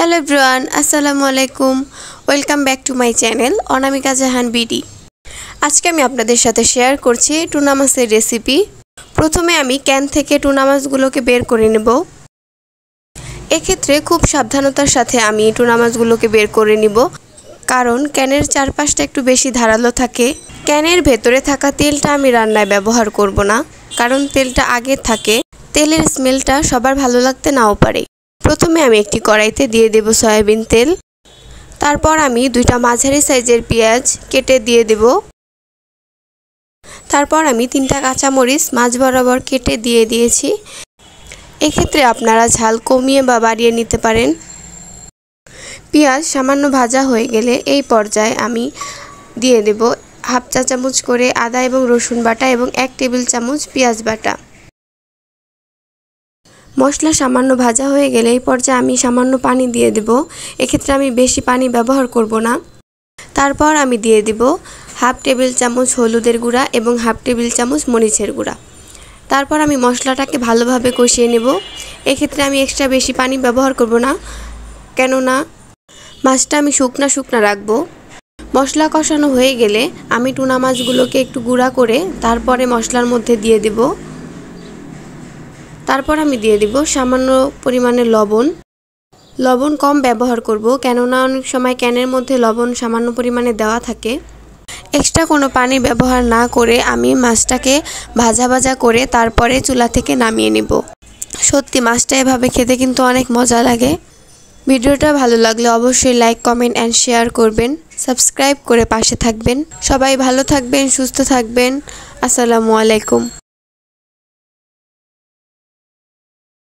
Hello everyone, আসসালামু আলাইকুম। Welcome back to my channel Anamika Jahan BD. আজকে আমি আপনাদের সাথে শেয়ার করছি টুনা মাছের রেসিপি। প্রথমে আমি ক্যান থেকে টুনা মাছগুলোকে বের করে নেব। এক্ষেত্রে খুব সাবধানতার সাথে আমি টুনা মাছগুলোকে বের করে নিব, কারণ ক্যানের চারপাশটা একটু বেশি ধারালো থাকে। ক্যানের ভেতরে থাকা তেলটা আমি রান্নায় ব্যবহার করব না, কারণ তেলটা আগে থাকে। তেলের স্মেলটা সবার ভালো লাগতে নাও পারে। প্রথমে আমি একটি কড়াইতে দিয়ে দেব সয়াবিন তেল। তারপর আমি দুইটা মাঝারি সাইজের পেঁয়াজ কেটে দিয়ে দেব। তারপর আমি 3টা কাঁচামরিচ মাঝ বরাবর কেটে দিয়ে দিয়েছি। এক্ষেত্রে আপনারা ঝাল কমিয়ে বা বাড়িয়ে নিতে পারেন। পেঁয়াজ সামান্য ভাজা হয়ে গেলে এই পর্যায়ে আমি দিয়ে দেব হাফ চা চামচ করে আদা এবং রসুন বাটা এবং 1 টেবিল চামচ পেঁয়াজ বাটা। মশলা সামান্য ভাজা হয়ে গেলে এই পর্যায়ে আমি সামান্য পানি দিয়ে দেব। এক্ষেত্রে আমি বেশি পানি ব্যবহার করব না। তারপর আমি দিয়ে দেব হাফ টেবিল চামচ হলুদের গুঁড়া এবং হাফ টেবিল চামচ মরিচের গুঁড়া। তারপর আমি মশলাটাকে ভালোভাবে কষিয়ে নেব। এক্ষেত্রে আমি এক্সট্রা বেশি পানি ব্যবহার করব না, কেননা মাছটা আমি শুকনা রাখবো। মশলা কষানো হয়ে গেলে আমি টুনা মাছগুলোকে একটু গুঁড়া করে তারপরে মশলার মধ্যে দিয়ে দেব। তারপর আমি দিয়ে দিব সামান্য পরিমাণে লবণ। লবণ কম ব্যবহার করব, কেননা অনেক সময় ক্যানের মধ্যে লবণ সামান্য পরিমাণে দেওয়া থাকে। এক্সট্রা কোনো পানি ব্যবহার না করে আমি মাছটাকে ভাজা করে তারপরে চুলা থেকে নামিয়ে নেব। সত্যি মাছটা এভাবে খেতে কিন্তু অনেক মজা লাগে। ভিডিওটা ভালো লাগলে অবশ্যই লাইক, কমেন্ট অ্যান্ড শেয়ার করবেন। সাবস্ক্রাইব করে পাশে থাকবেন। সবাই ভালো থাকবেন, সুস্থ থাকবেন। আসসালামু আলাইকুম।